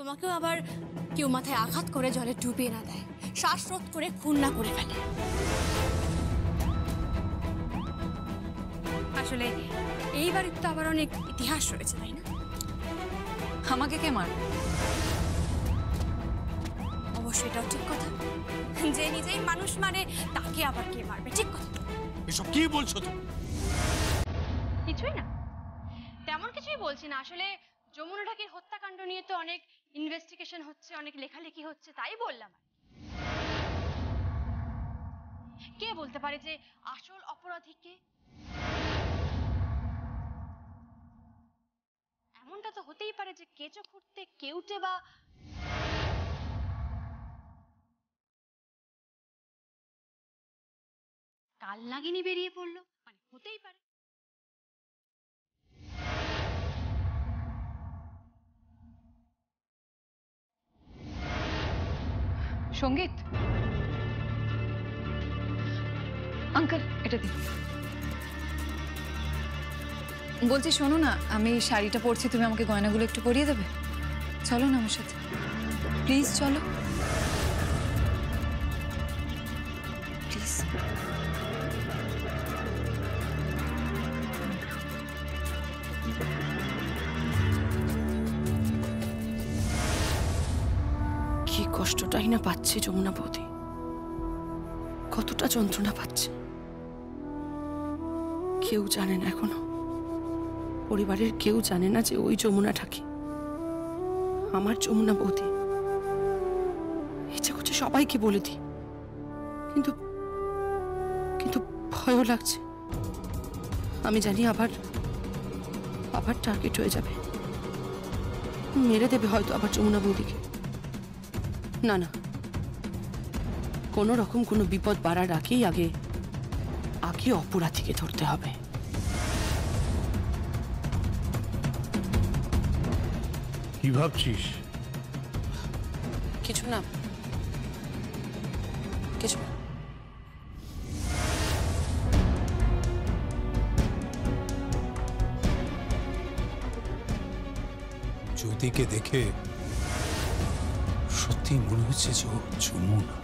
আমাকেও আবার কেউ মাথায় আঘাত করে জলে ডুবিয়ে না দেয়, শ্বাসরোধ করে খুন না করে ফেলে। আসলে এই বাড়ির তো আবার অনেক ইতিহাস রয়েছে, তাই না? আমাকে কে মারবে? অবশ্যই এটাও ঠিক কথা, যে নিজেই মানুষ মারে তাকে আবার কে মারবে? ঠিক কথা। এসব কি বলছো তুমি? কিছুই না, তেমন কিছুই বলছি না। আসলে যমুনা ঢাকির হত্যাকাণ্ড নিয়ে তো অনেক ইনভেস্টিগেশন হচ্ছে, অনেক লেখালেখি হচ্ছে, তাই বললাম। কে বলতে পারে যে আসল অপরাধী কে? এমনটা তো হতেই পারে যে কেঁচো খুঁড়তে কেউটে বা কাল নাগিনী বেরিয়ে পড়লো, মানে হতেই পারে। সঙ্গীত, আঙ্কেল এটা দিন। বলছি শোনো না, আমি শাড়িটা পরছি, তুমি আমাকে গয়নাগুলো একটু পরিয়ে দেবে? চলো না আমার সাথে, প্লিজ চলো প্লিজ। কি কষ্টটাই না পাচ্ছে যমুনা বৌদি, কতটা যন্ত্রণা পাচ্ছে কেউ জানে না এখনো। পরিবারের কেউ জানে না যে ওই যমুনা ঢাকি আমার যমুনা বৌদি। ইচ্ছে করছে সবাইকে বলে দিই, কিন্তু কিন্তু ভয়ও লাগছে। আমি জানি আবার আবার টার্গেট হয়ে যাবে, মেরে দেবে হয়তো আবার যমুনা বৌদিকে। না না, কোনো রকম কোনো বিপদ বাড়ার আগেই আগে অপরাধীকে ধরতে হবে। কি ভাবছিস? কিছু না, কিছু না। জ্যোতিকে দেখে সত্যি মনে হচ্ছে যে ও যমুনা।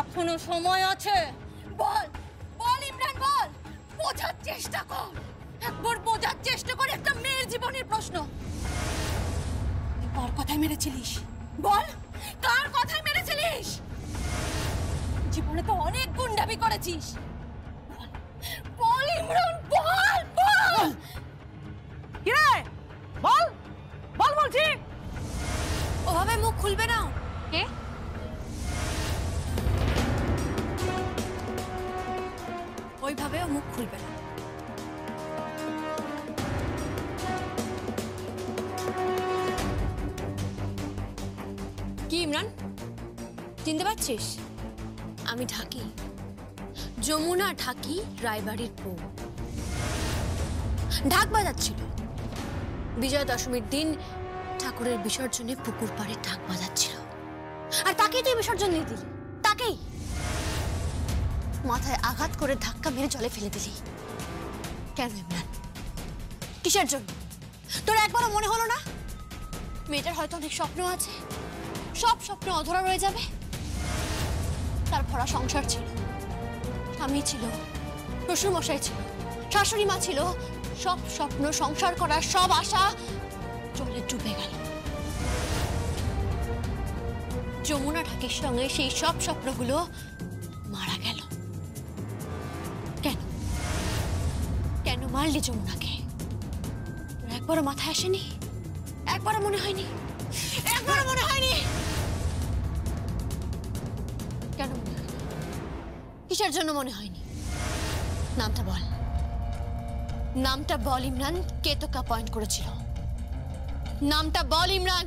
এখনো সময় আছে, বল বল ইমরান, বল, বোঝার চেষ্টা কর, একবার বোঝার চেষ্টা কর। একটা মেয়ের জীবনের প্রশ্ন, কার কথায় মেরেছিলিস? বল, কার কথায় মেরেছিলিস? জীবনে তো অনেক গুন্ডামি করেছিস, বল ইমরান, বল বল। চিনতে পারছিস? আমি ঢাকি, যমুনা ঢাকি, রায়বাড়ির বউ। ঢাক বাজাচ্ছিল বিজয়া দশমীর দিন, ঠাকুরের বিসর্জনে পুকুর পাড়ে ঢাক বাজাচ্ছিল। আর তাকেই তুই বিসর্জন দিয়ে দিলি, তাকেই মাথায় আঘাত করে ধাক্কা মেরে জলে ফেলে দিলি। কেন ইমরান? কিসের জন্য? তোর একবারও মনে হলো না মেয়েটার হয়তো অনেক স্বপ্ন আছে, সব স্বপ্ন অধরা রয়ে যাবে? তার ভরা সংসার ছিল, স্বামী ছিল, শ্বশুর মশাই ছিল, শাশুড়ি মা ছিল, সব স্বপ্ন, সংসার করার সব আশা জলে ডুবে গেল। যমুনা ঢাকির সঙ্গে সেই সব স্বপ্নগুলো মারা গেল। কেন কেন মারলি যমুনাকে? একবারও মাথায় আসেনি? একবারও মনে হয়নি? একবারও মনে হয়নি? কেন মনে হয়নি? কিসের জন্য মনে হয়নি? নামটা বল, নামটা বল ইমরান। কে তোকে অ্যাপয়েন্ট করেছিল? নামটা বল ইমরান।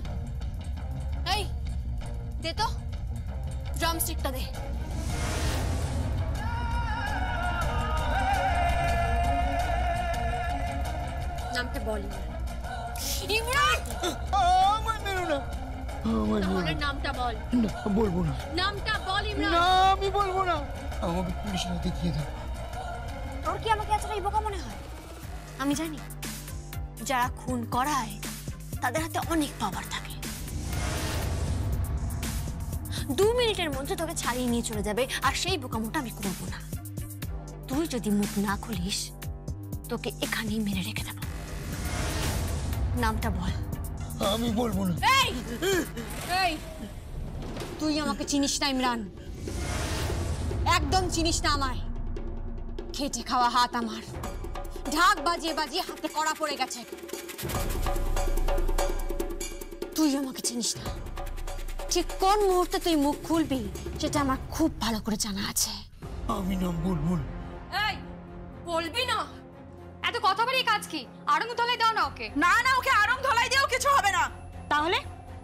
এই দে তো ড্রামস্টিকটা দে। নামটা বল ইমরান। আমার মেরো না, আমার তাহলে নামটা বল। না, বলবো না। নামটা বল ইমরান। না, আমি বলবো না। আমাকে পুলিশের হাতে দিয়ে দাও। তোর কি আমাকে এতটাই বোকা মনে হয়? আমি জানি যারা খুন করায় তাদের হাতে অনেক পাওয়ার থাকে। 2 মিনিটের মধ্যে তোকে ছাড়িয়ে নিয়ে চলে যাবে, আর সেই বোকামোটা আমি করবো না। তুই যদি মুখ না খুলিস তোকে এখানেই মেরে রেখে দেব। নামটা বল। আমি বলবো না। এই এই তুই আমাকে চিনিস না ইমরান, একদম চিনিস না আমায়। খেটে খাওয়া হাত আমার, ঢাক বাজিয়ে বাজিয়ে হাতে কড়া পড়ে গেছে। তুই আমাকে চিনিস না। ঠিক কোন মুহূর্তে তুই মুখ খুলবি সেটা আমার খুব ভালো করে জানা আছে। আমি নাম বলবো না। এই বলবি না? এত কথা বলি কাজ কি? আড়ং ধলাই দাও না ওকে। না না, ওকে আরং ধলাই দিয়েও কিছু হবে না। তাহলে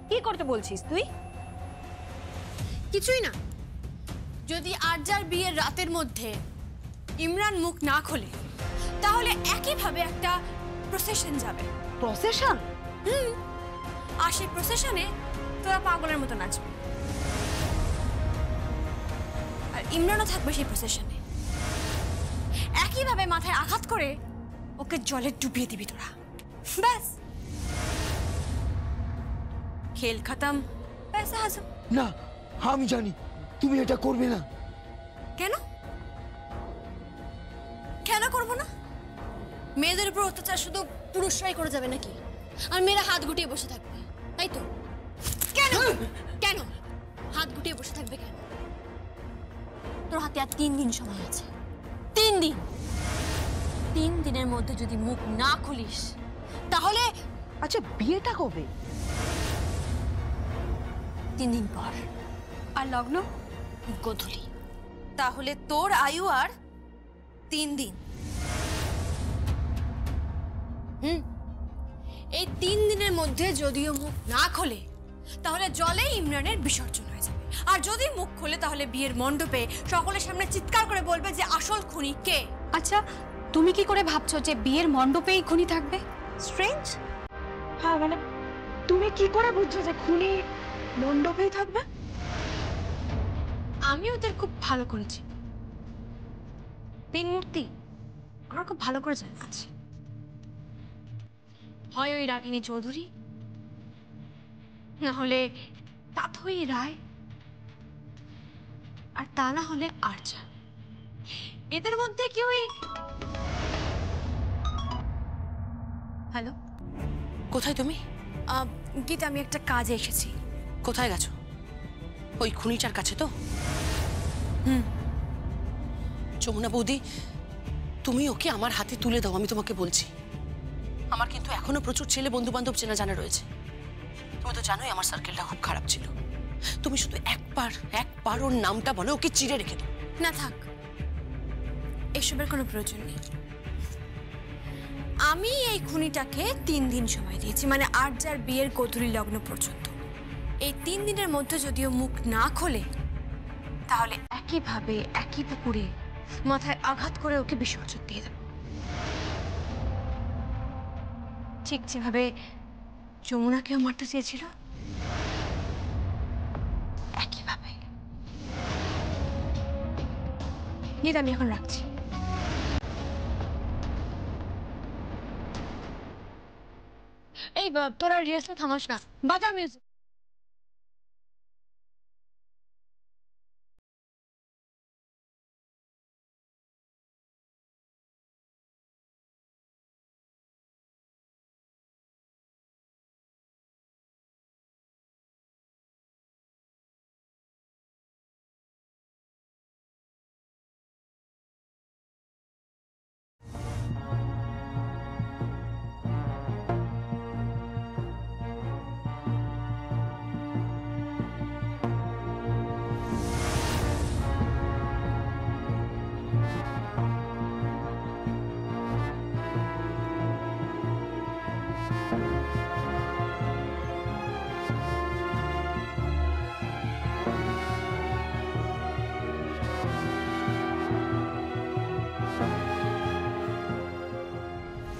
কি করতে বলছিস তুই? কিছুই না। যদি আরজার বিয়ের রাতের মধ্যে ইমরান মুখ না খোলে তাহলে একইভাবে একটা প্রসেশন যাবে। প্রসেশন? আর সেই প্রসেশনে তোরা পাগলের মতো নাচবে, আর ইমরানও থাকবে সেই প্রসেশনে। একইভাবে মাথায় আঘাত করে ওকে জলে ডুবিয়ে দিবি তোরা। ব্যাস, খেল খতম, পয়সা হাসম। না, আমি জানি তুমি এটা করবে না। কেন কেন করবো না? মেয়েদের উপর অত্যাচার শুধু পুরুষরাই করে যাবে নাকি? আর মেয়েরা হাত গুটিয়ে বসে থাকবে, তাই তো? কেন কেন হাত গুটিয়ে বসে থাকবে কেন? তোর হাতে আর 3 দিন সময় আছে। 3 দিন। 3 দিনের মধ্যে যদি মুখ না খুলিস তাহলে। আচ্ছা, বিয়েটা কবে? 3 দিন পর। আর লগ্ন? গোধূলি। তাহলে তোর আয়ু আর 3 দিন। এই 3 দিনের মধ্যে যদিও মুখ না খোলে তাহলে জলে ইমরানের বিসর্জন হয়ে যাবে, আর যদি মুখ খোলে তাহলে বিয়ের মণ্ডপে সকলের সামনে চিৎকার করে বলবে যে আসল খুনি কে। আচ্ছা, তুমি কি করে ভাবছো যে বিয়ের মণ্ডপেই খুনি থাকবে? স্ট্রেঞ্জ। হ্যাঁ, মানে তুমি কি করে বুঝছো যে খুনি মণ্ডপেই থাকবে? আমি ওদের খুব ভালো করেছি। তিন মূর্তি আমার খুব ভালো করে জানা আছে। হয় ওই রাগিনী চৌধুরী, না হলে তাথই রায়, আর তা না হলে আরজা। এদের মধ্যে কি ওই। হ্যালো, কোথায় তুমি? গীতা, আমি একটা কাজে এসেছি। কোথায় গেছো? ওই খুনিটার কাছে তো? যমুনা বৌদি, তুমি ওকে আমার হাতে তুলে দাও, আমি তোমাকে বলছি। আমার কিন্তু এখনো প্রচুর ছেলে বন্ধু বান্ধব চেনা জানা রয়েছে। তুমি তো জানোই আমার সার্কেলটা খুব খারাপ ছিল। তুমি শুধু একবার ওর নামটা বলো, ওকে চিড়ে রেখে দাও। না থাক, এসবের কোনো প্রয়োজন নেই। আমি এই খুনিটাকে 3 দিন সময় দিয়েছি, মানে আরজার বিয়ের গোধূলি লগ্ন পর্যন্ত। এই 3 দিনের মধ্যে যদিও মুখ না খোলে তাহলে একইভাবে একই পুকুরে মাথায় আঘাত করে ওকে বিসর্জন দিয়ে দেব, ঠিক যেভাবে যমুনাকেও মারতে চেয়েছিল একইভাবে। নিয়ে আমি এখন রাখছি। এই তোরা রিহার্সাল থামাস না, বাজা মিউজিক।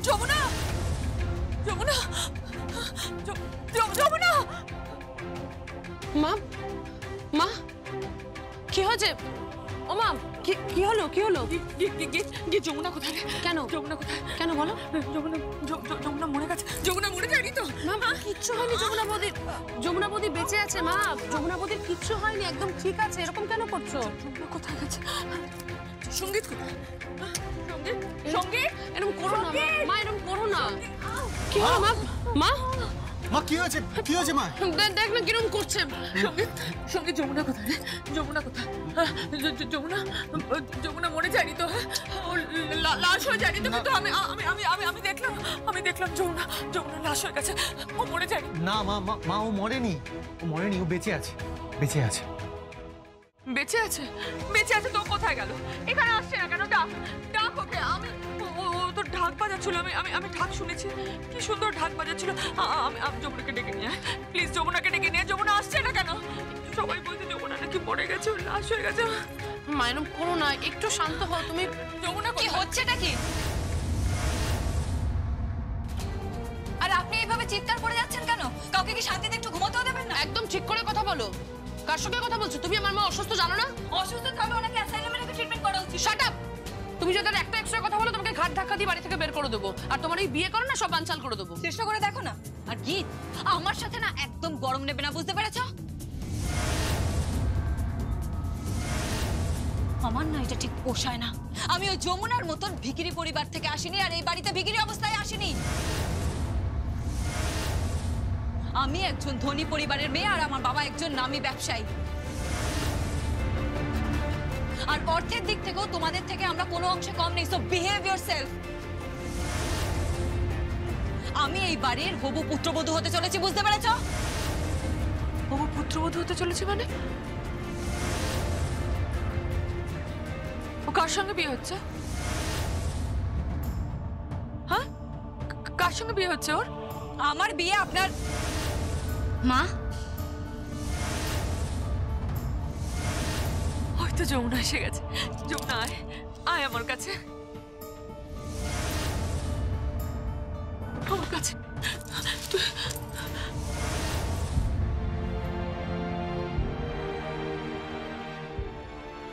যমুনা, যমুনা, যমুনা, মা, মা, কি হয়েছে? ও মা, কি হলো? কি হলো? যমুনা কোথায়? কেন যমুনা কোথায়? কেন বলো? যমুনা মরে গেছে। যমুনা মরে যায়নি তো? মা, কিচ্ছু হয়নি যমুনা বৌদি। যমুনা বৌদি বেঁচে আছে মা। যমুনা বৌদির কিচ্ছু হয়নি, একদম ঠিক আছে। এরকম কেন করছো? যমুনা কোথায় গেছে? সঙ্গীত কোথায়? সঙ্গীত, সঙ্গীত, এরকম করো না মা, এরকম করো না। কি হলো মা? মা, মা কি হয়েছে? কি হয়েছে মা? দেখ না কিরকম করছে। সঙ্গীত, সঙ্গীত, যমুনা কোথায়? যমুনা কোথায়? যমুনা, যমুনা মরে যায়নি তো? লাশ হয়ে যায়নি তো? কিন্তু আমি দেখলাম যমুনা লাশ হয়ে গেছে। ও মরে যায়নি। না মা, মা ও মরেনি। ও মরেনি, ও বেঁচে আছে, বেঁচে আছে। বেঁচে আছে? বেঁচে আছে তো কোথায় গেল? এখানে আসছে না কেন? ডাক, ডাক ওকে। ও তো ঢাক বাজাচ্ছিল, আমি ঢাক শুনেছি। কি সুন্দর ঢাক বাজাচ্ছিল। আমি যমুনাকে ডেকে নিয়ে, প্লিজ যমুনাকে ডেকে নিয়ে। যমুনা আসছে না কেন? সবাই বলছে যমুনা নাকি মরে গেছে, লাশ হয়ে গেছে। মা এরকম করো না, একটু শান্ত হও তুমি। যমুনা কি হচ্ছেটা কি? আর আপনি এইভাবে চিৎকার করে যাচ্ছেন কেন? কাউকে কি শান্তিতে একটু ঘুমাতেও দেবেন না? একদম ঠিক করে কথা বলো। কার সঙ্গে কথা বলছো তুমি? আমার মা অসুস্থ জানো না? অসুস্থ থাকলে ওনাকে অ্যাসাইলামে রেখে ট্রিটমেন্ট করা উচিত। Shut up! তুমি যদি আর একটা এক্সট্রা কথা বলো তোমাকে ঘাট ধাক্কা দিয়ে বাড়ি থেকে বের করে দেবো। আর তোমার এই বিয়ে করো না, সব বানচাল করে দেবো। চেষ্টা করে দেখো না। আর গীত, আমার সাথে না একদম গরম নেবে না, বুঝতে পেরেছো? আমার না এটা ঠিক পোষায় না। আমি ওই যমুনার মতন ভিখিরি পরিবার থেকে আসিনি, আর এই বাড়িতে ভিখিরি অবস্থায় আসিনি। আমি একজন ধনী পরিবারের মেয়ে, আর আমার বাবা একজন নামী ব্যবসায়ী। আর অর্থের দিক থেকেও তোমাদের থেকে আমরা কোনো অংশে কম নেই। So behave yourself. আমি এই বাড়ির হবু পুত্রবধূ হতে চলেছি, বুঝতে পেরেছো? হবু পুত্রবধূ হতে চলেছে মানে? ও কার সঙ্গে বিয়ে হচ্ছে? হ্যাঁ, কার সঙ্গে বিয়ে হচ্ছে ওর? আমার বিয়ে আপনার মা। হয়তো যমুনা এসে গেছে। যমুনা আয়, আয় আমার কাছে, আমার কাছে।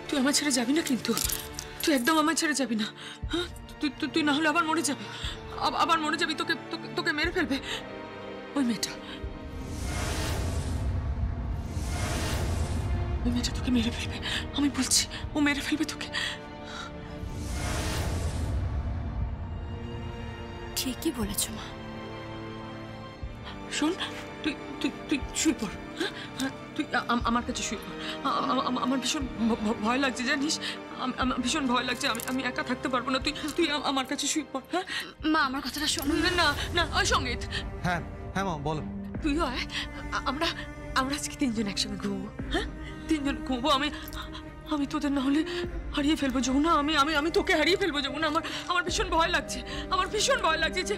তুই আমার ছেড়ে যাবি না কিন্তু। তুই একদম আমার ছেড়ে যাবি না। হ্যাঁ, তুই না হলে আবার মরে যাবি। আবার মরে যাবি। তোকে মেরে ফেলবে ওই মেয়েটা। ওই মেয়েটা তোকে মেরে ফেলবে, আমি বলছি। ও মেরে ফেলবে তোকে। ঠিকই বলেছো মা। শোন, তুই শুয়ে পড়। হ্যাঁ, তুই আমার কাছে শুয়ে পড়। আমার ভীষণ ভয় লাগছে জানিস। আমার ভীষণ ভয় লাগছে। আমি একা থাকতে পারবো না। তুই আমার কাছে শুয়ে পড়। হ্যাঁ মা, আমার কথাটা শোনো। না ওই সঙ্গীত। হ্যাঁ হ্যাঁ মা বলো। তুইও আয়। আমরা আজকে তিনজন একসঙ্গে ঘুমবো। হ্যাঁ, তিনজন ঘুমবো। আমি তোদের না হলে হারিয়ে ফেলবো যমুনা। আমি তোকে হারিয়ে ফেলবো যমুনা। আমার ভীষণ ভয় লাগছে। আমার ভীষণ ভয় লাগছে যে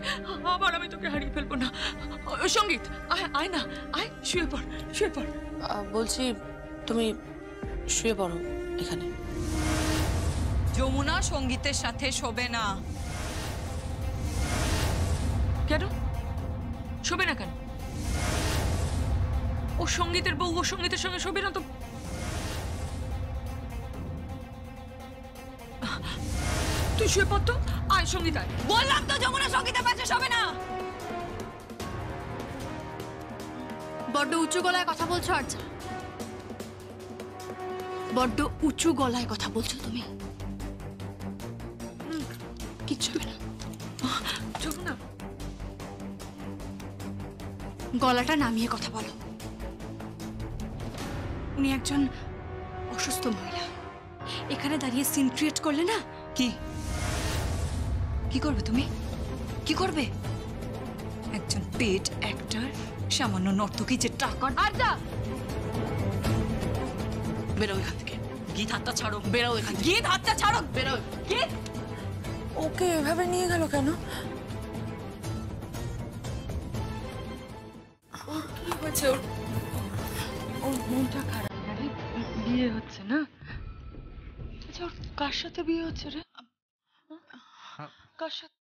আবার আমি তোকে হারিয়ে ফেলবো না। সঙ্গীত আয় না, আয় শুয়ে পড়, শুয়ে পড়। বলছি তুমি শুয়ে পড়ো এখানে। যমুনা সঙ্গীতের সাথে শোবে না। কেন শোবে না কেন? ও সঙ্গীতের বউ, ও সঙ্গীতের সঙ্গে শোবে না তো? তুই শুয়ে পড় তো, আয় সঙ্গীত আয়। বললাম তো যমুনা সঙ্গীতের পাশে শোবে না। বড্ড উঁচু গলায় কথা বলছো আর্চা, বড্ড উঁচু গলায় কথা বলছো তুমি। কিচ্ছু হবে না। যমুনা, গলাটা নামিয়ে কথা বলো। উনি একজন অসুস্থ মহিলা, এখানে দাঁড়িয়ে সিন ক্রিয়েট করলে না। কি কি করবে তুমি? কি করবে? একজন পেড অ্যাক্টর, সামান্য নর্তকী যে টাকা। আর্চা, বেরো এখান থেকে। গীত হাতটা ছাড়ো। বেরো এখান থেকে। গীত হাতটা ছাড়ো। বেরো। গীত, ওকে এভাবে নিয়ে গেল কেন? ওর কি হয়েছে? ওর মনটা খারাপ না রে, বিয়ে হচ্ছে না। আচ্ছা ওর কার সাথে বিয়ে হচ্ছে রে? কার সাথে?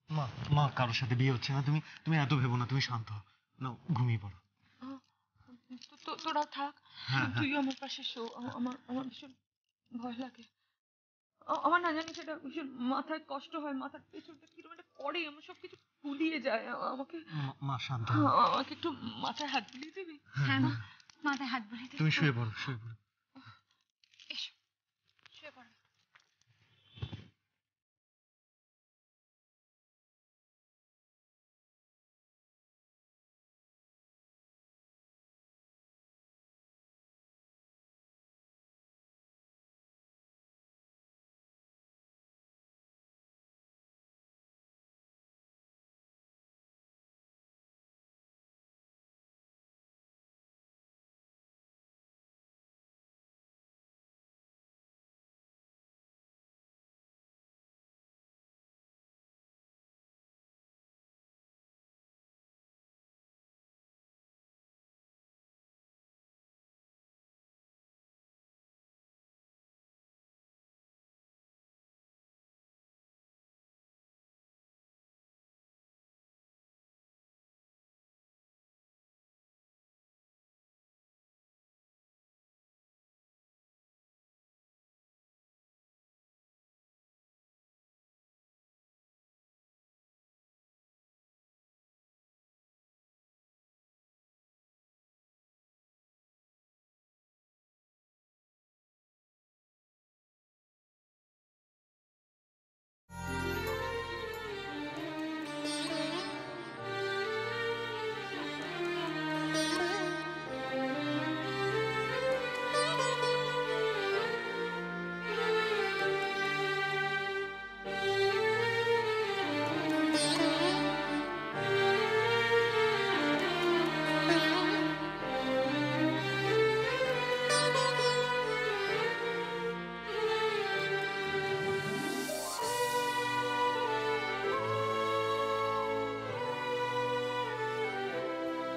মা মা কারোর সাথে বিয়ে হচ্ছে না, তুমি তুমি এত ভেবো না, তুমি শান্ত হও। নাও ঘুমিয়ে পড়ো। তোরা থাক, হ্যাঁ, তুই আমার পাশে শো। আমার আমার ভীষণ ভয় লাগে। আমার না জানি সেটা ভীষণ মাথায় কষ্ট হয়, মাথার পেছনটা কিরকম একটা করে, আমার সব কিছু গুলিয়ে যায়। আমাকে মা শান্ত হও। আমাকে একটু মাথায় হাত বুলিয়ে দিবি? হ্যাঁ মা, মাথায় হাত বুলিয়ে দিই। তুমি শুয়ে পড়ো, শুয়ে পড়ো। এসো, শুয়ে পড়ো।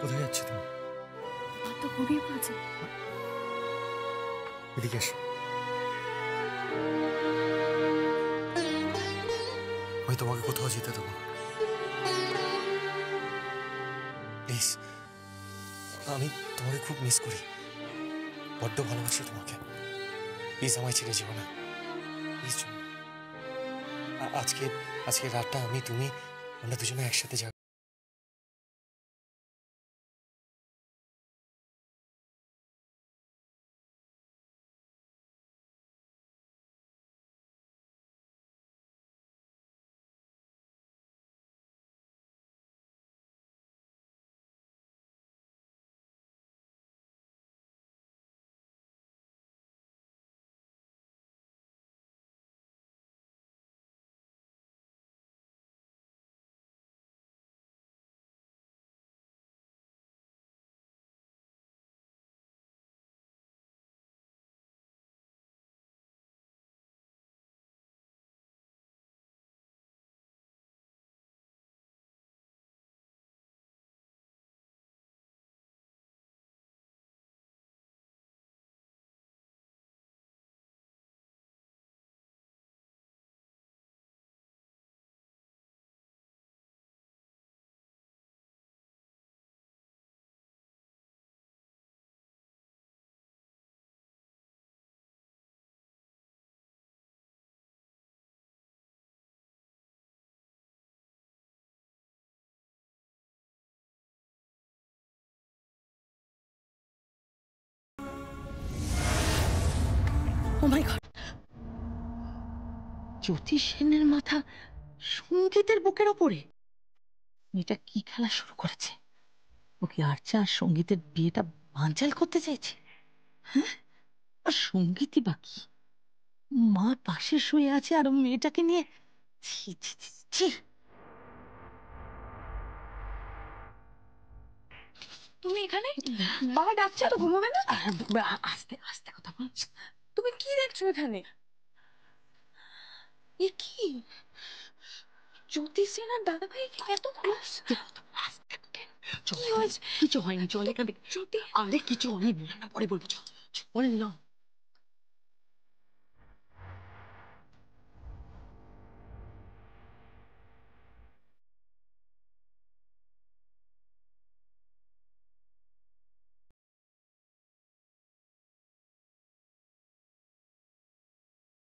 কোথায় যাচ্ছ তুমি? মা তো ঘুমিয়ে পড়েছে। এদিকে এসো। আমি তোমাকে কোথাও যেতে দেবো না। প্লিজ, আমি তোমাকে খুব মিস করি, বড্ড ভালোবাসি তোমাকে। প্লিজ আমায় ছেড়ে যেও না, প্লিজ। আজকে আজকে রাতটা আমি তুমি আমরা দুজনে একসাথে যাবো। মাই গড, জ্যোতিষ সেনের মাথা সঙ্গীতের বুকের ওপরে। মেয়েটা কি খেলা শুরু করেছে? ও কি আর্চা আর সঙ্গীতের বিয়েটা বানচাল করতে চাইছে? হ্যাঁ, আর সঙ্গীতই বাকি, মা পাশে শুয়ে আছে আর ও মেয়েটাকে নিয়ে। ছি ছি ছি ছি। তুমি এখানে? বাবা ডাকছে তো, ঘুমাবে না? আস্তে আস্তে কথা বলছি। তুমি কি দেখছো এখানে? এ কি জ্যোতিষ সেন আর দাদা ভাই এত ক্লোজ? কি হয়েছে? কিছু হয়নি, চল এখান থেকে। আরে কিছু হয়নি, পরে বলবো, চল পরে নিলাম।